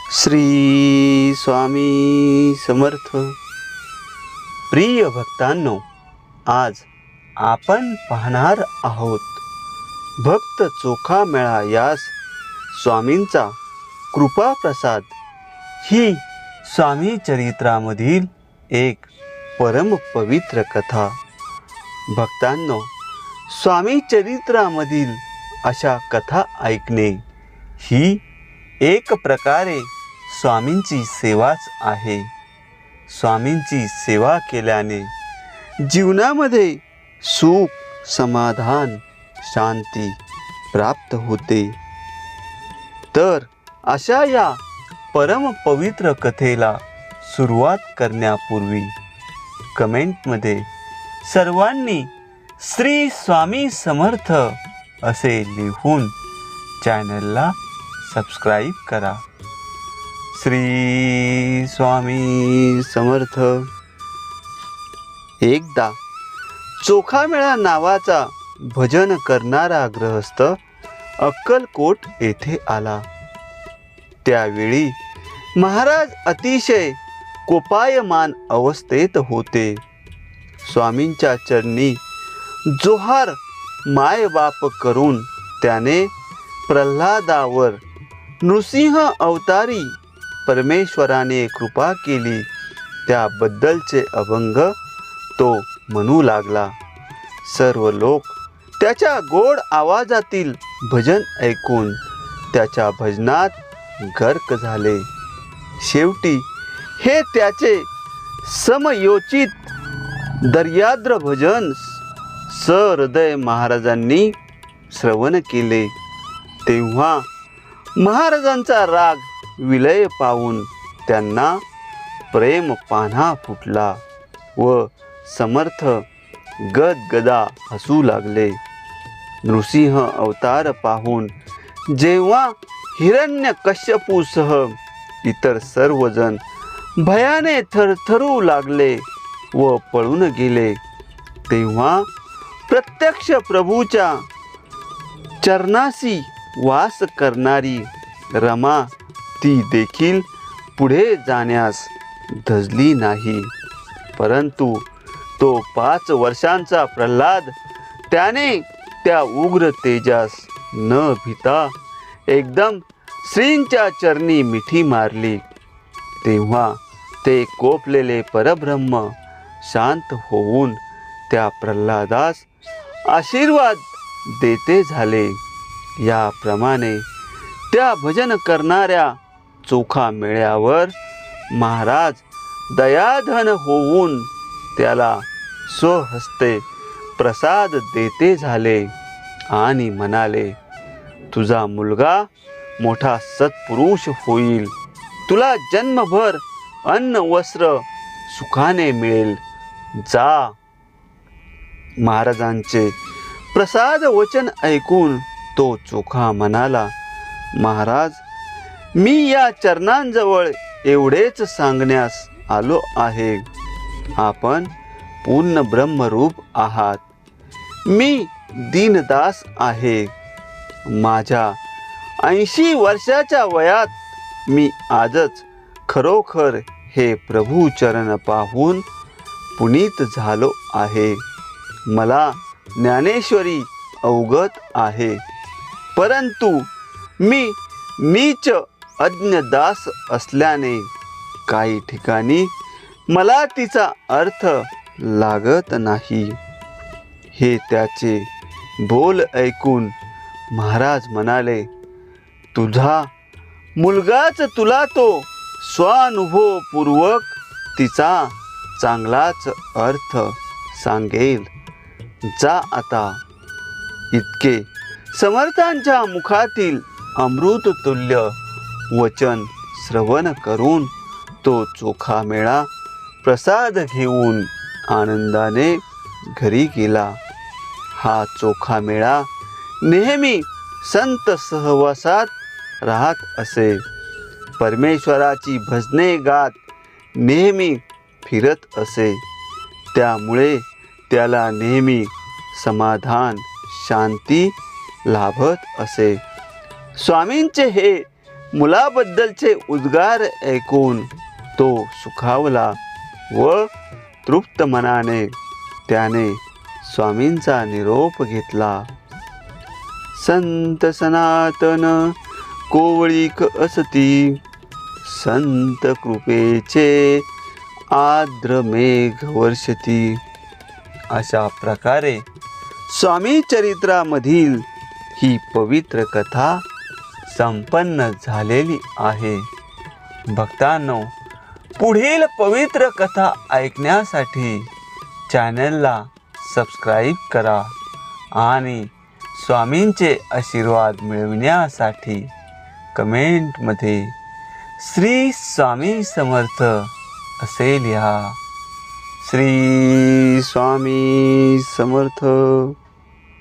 श्री स्वामी समर्थ. प्रिय भक्तांनो, आज आपण पाहणार आहोत भक्त चोखा मेळा यास स्वामींचा कृपा प्रसाद. ही स्वामी चरित्रामधील एक परम पवित्र कथा. भक्तांनो, स्वामी चरित्रामधील अशा कथा ऐकणे ही एक प्रकारे स्वामींची सेवाच आहे. स्वामींची सेवा केल्याने जीवनामध्ये सुख, समाधान, शांती प्राप्त होते. तर अशा या परम पवित्र कथेला सुरुवात करण्यापूर्वी कमेंटमध्ये सर्वांनी श्री स्वामी समर्थ असे लिहून चॅनलला सबस्क्राईब करा. श्री स्वामी समर्थ. एकदा चोखामेळा नावाचा भजन करणारा गृहस्थ अक्कलकोट येथे आला. त्यावेळी महाराज अतिशय कोपायमान अवस्थेत होते. स्वामींच्या चरणी जोहार मायबाप करून त्याने प्रल्हादावर नृसिंह अवतारी परमेश्वराने कृपा केली त्याबद्दलचे अभंग तो म्हणू लागला. सर्व लोक त्याच्या गोड आवाजातील भजन ऐकून त्याच्या भजनात गर्क झाले. शेवटी हे त्याचे समयोचित दर्याद्र भजन सहृदय महाराजांनी श्रवण केले. तेव्हा महाराजांचा राग विलय पावून त्यांना प्रेम पान्हा फुटला व समर्थ गदगदा हसू लागले. नृसिंह अवतार पाहून जेव्हा हिरण्यकश्यपूसह इतर सर्वजण भयाने थरथरू लागले व पळून गेले, तेव्हा प्रत्यक्ष प्रभूच्या चरणाशी वास करणारी रमा ती देखील पुढे जाण्यास धजली नाही. परंतु तो 5 वर्षांचा प्रल्हाद त्याने त्या उग्र तेजास न भिता एकदम श्रींच्या चरणी मिठी मारली. तेव्हा ते कोपलेले परब्रह्म शांत होऊन त्या प्रल्हादास आशीर्वाद देते झाले. याप्रमाणे त्या भजन करणाऱ्या चोखा मेळ्यावर महाराज दयाधन होऊन त्याला स्वहस्ते प्रसाद देते झाले आणि म्हणाले, तुझा मुलगा मोठा सत्पुरुष होईल. तुला जन्मभर अन्न वस्त्र सुखाने मिळेल. जा. महाराजांचे प्रसाद वचन ऐकून तो चोखा म्हणाला, महाराज, मी या चरणांजवळ एवढेच सांगण्यास आलो आहे. आपण पूर्ण ब्रह्मरूप आहात. मी दीनदास आहे. माझ्या 80 वर्षाच्या वयात मी आजच खरोखर हे प्रभू चरण पाहून पुनीत झालो आहे. मला ज्ञानेश्वरी अवगत आहे, परंतु मी नीच अज्ञदास असल्याने काही ठिकाणी मला तिचा अर्थ लागत नाही. हे त्याचे बोल ऐकून महाराज म्हणाले, तुझा मुलगाच तुला तो स्वानुभवपूर्वक तिचा चांगलाच अर्थ सांगेल. जा आता. इतके समर्थांच्या मुखातील अमृततुल्य वचन श्रवण करून तो चोखा मेळा प्रसाद घेऊन आनंदाने घरी गेला. हा चोखा मेळा नेहमी संत सहवासात राहत असे. परमेश्वराची भजने गात नेहमी फिरत असे. त्यामुळे त्याला नेहमी समाधान, शांती लाभत असे. स्वामींचे हे मुलाबद्दलचे उद्गार ऐकून तो सुखावला व तृप्त मनाने त्याने स्वामींचा निरोप घेतला. संत सनातन कोवळीक असती, संत कृपेचे आर्द्र मेघ वर्षती. अशा प्रकारे स्वामी चरित्रामधील ही पवित्र कथा संपन्न झालेली आहे. भक्तांनो, पुढील पवित्र कथा ऐकण्यासाठी चॅनलला सबस्क्राईब करा आणि स्वामींचे आशीर्वाद मिळविण्यासाठी कमेंटमध्ये श्री स्वामी समर्थ असे लिहा. श्री स्वामी समर्थ.